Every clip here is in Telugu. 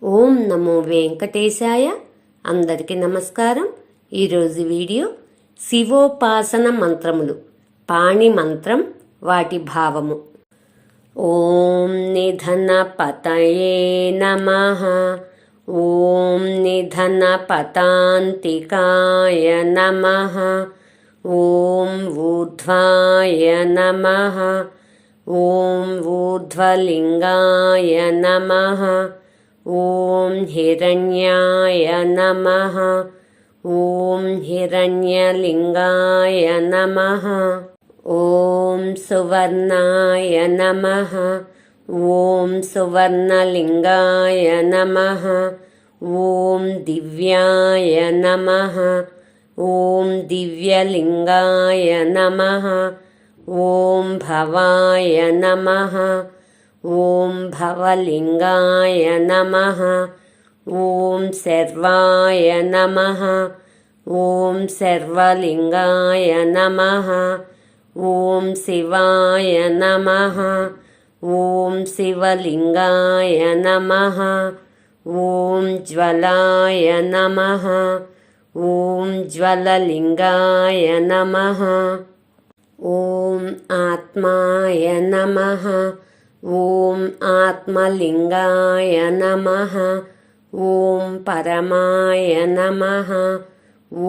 ఓం నమో వెంకటేశాయ. అందరికీ నమస్కారం. ఈరోజు వీడియో శివోపాసన మంత్రములు, పాణి మంత్రం, వాటి భావము. ఓం నిధన పతయే నమః. ఓం నిధన పతాంతికాయ నమః. ఓం ఊర్ధ్వాయ నమః. ఓం ఊర్ధ్వలింగాయ నమః. ఓం హిరణ్యాయ నమః. ఓం హిరణ్యలింగాయ నమః. ఓం సువర్ణాయ నమః. ఓం సువర్ణలింగాయ నమః. ఓం దివ్యాయ నమః. ఓం దివ్యలింగాయ నమః. ఓం భవాయ నమః. ఓం భవలింగాయ నమః. ఓం సర్వాయ నమః. ఓం సర్వలింగాయ నమః. ఓం శివాయ నమః. ఓం శివలింగాయ నమః. ఓం జ్వలాయ నమః. ఓం జ్వలలింగాయ నమః. ఓం ఆత్మాయ నమః. ఓం ఆత్మలింగాయ నమః. ఓం పరమాయ నమః.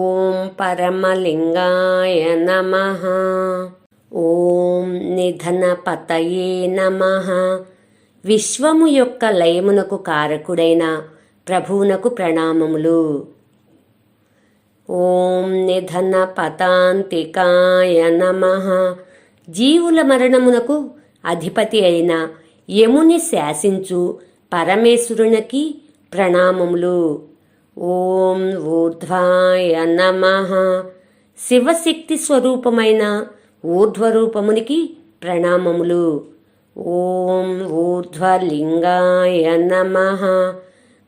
ఓం పరమలింగాయ నమః. ఓం నిధన పతయే నమః. విశ్వము యొక్క లయమునకు కారకుడైన ప్రభువునకు ప్రణామములు. ఓం నిధన పతాంతికాయ నమః. జీవుల మరణమునకు అధిపతి అయిన యముని శాసించు పరమేశ్వరునికి ప్రణామములు. ఓం ఊర్ధ్వాయ నమః. శివశక్తి స్వరూపమైన ఊర్ధ్వరూపమునికి ప్రణామములు. ఓం ఊర్ధ్వలింగాయ నమః.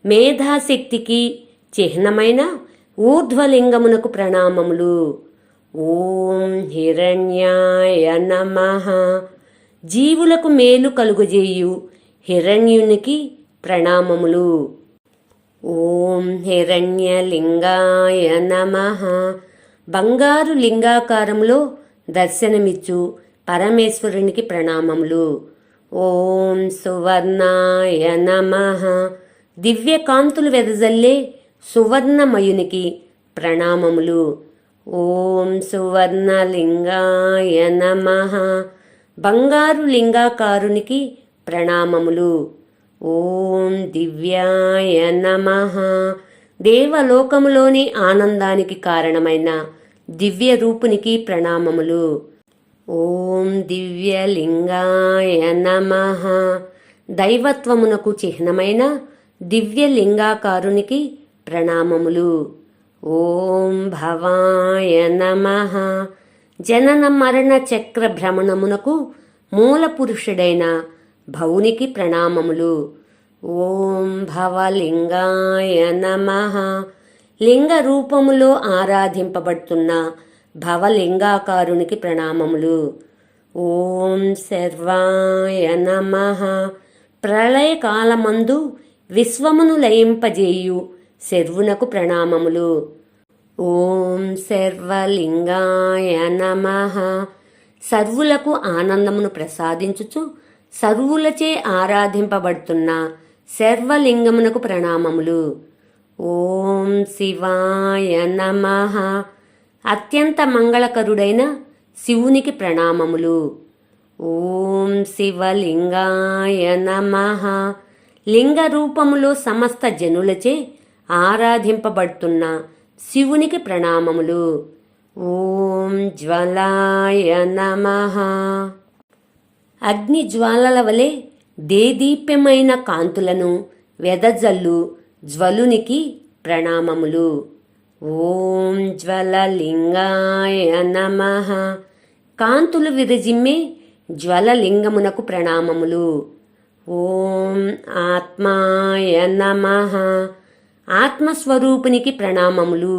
మేధాశక్తికి చిహ్నమైన ఊర్ధ్వలింగమునకు ప్రణామములు. ఓం హిరణ్యాయ నమః. జీవులకు మేలు కలుగజేయు హిరణ్యునికి ప్రణామములు. ఓం హిరణ్యలింగాయ నమః. బంగారు లింగాకారంలో దర్శనమిచ్చు పరమేశ్వరునికి ప్రణామములు. ఓం సువర్ణాయ నమః. దివ్యకాంతులు వెదజల్లే సువర్ణమయునికి ప్రణామములు. ఓం సువర్ణలింగాయ నమః. బంగారు లింగాకారునికి ప్రణామములు. ఓం దివ్యాయ నమః. దేవలోకములోని ఆనందానికి కారణమైన దివ్య రూపునికి ప్రణామములు. ఓం దివ్యలింగాయ నమః. దైవత్వమునకు చిహ్నమైన దివ్యలింగాకారునికి ప్రణామములు. ఓం భవాయ నమః. జనన మరణ చక్ర భ్రమణమునకు మూల పురుషుడైన భవునికి ప్రణామములు. ఓం భవలింగాయ నమః. లింగ రూపములో ఆరాధింపబడుతున్న భవలింగాకారునికి ప్రణామములు. ఓం సర్వాయ నమః. ప్రళయకాలమందు విశ్వమును లయింపజేయు శర్వునకు ప్రణామములు. ఓం సర్వలింగాయ నమః. సర్వులకు ఆనందమును ప్రసాదించుచు సర్వులచే ఆరాధింపబడుతున్న సర్వలింగమునకు ప్రణామములు. ఓం శివాయ నమః. అత్యంత మంగళకరుడైన శివునికి ప్రణామములు. ఓం శివలింగాయ నమః. లింగ రూపములో సమస్త జనులచే ఆరాధింపబడుతున్న శివునికి ప్రణామములు. ఓం జ్వలాయ నమః. అగ్ని జ్వాలల వలె దేదీప్యమైన కాంతులను వెదజల్లు జ్వలునికి ప్రణామములు. ఓం జ్వలలింగాయ నమః. కాంతులు విరజిమ్మే జ్వలలింగమునకు ప్రణామములు. ఓం ఆత్మాయ నమః. ఆత్మస్వరూపునికి ప్రణామములు.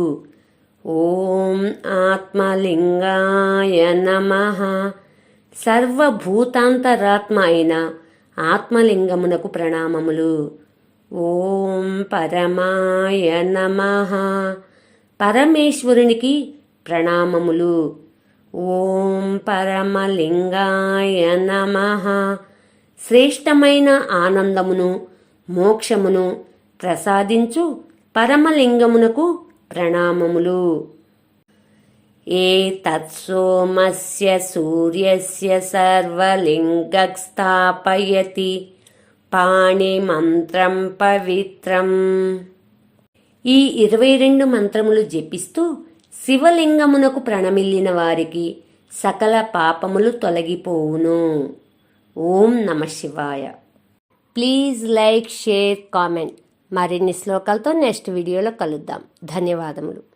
ఓం ఆత్మలింగాయ నమః. సర్వభూతాంతరాత్మ అయిన ఆత్మలింగమునకు ప్రణామములు. ఓం పరమాయ నమః. పరమేశ్వరునికి ప్రణామములు. ఓం పరమలింగాయ నమః. శ్రేష్టమైన ఆనందమును మోక్షమును ప్రసాదించు పరమలింగమునకు ప్రణామములు. ఏతత్సోమస్య సూర్యస్య సర్వలింగస్థాపయతి పాణిమంత్రం పవిత్రం. ఈ 22 మంత్రములు జపిస్తూ శివలింగమునకు ప్రణమిల్లిన వారికి సకల పాపములు తొలగిపోవును. ఓం నమః శివాయ. Please like, share, comment. మరిన్ని శ్లోకాలతో నెక్స్ట్ వీడియోలో కలుద్దాం. ధన్యవాదములు.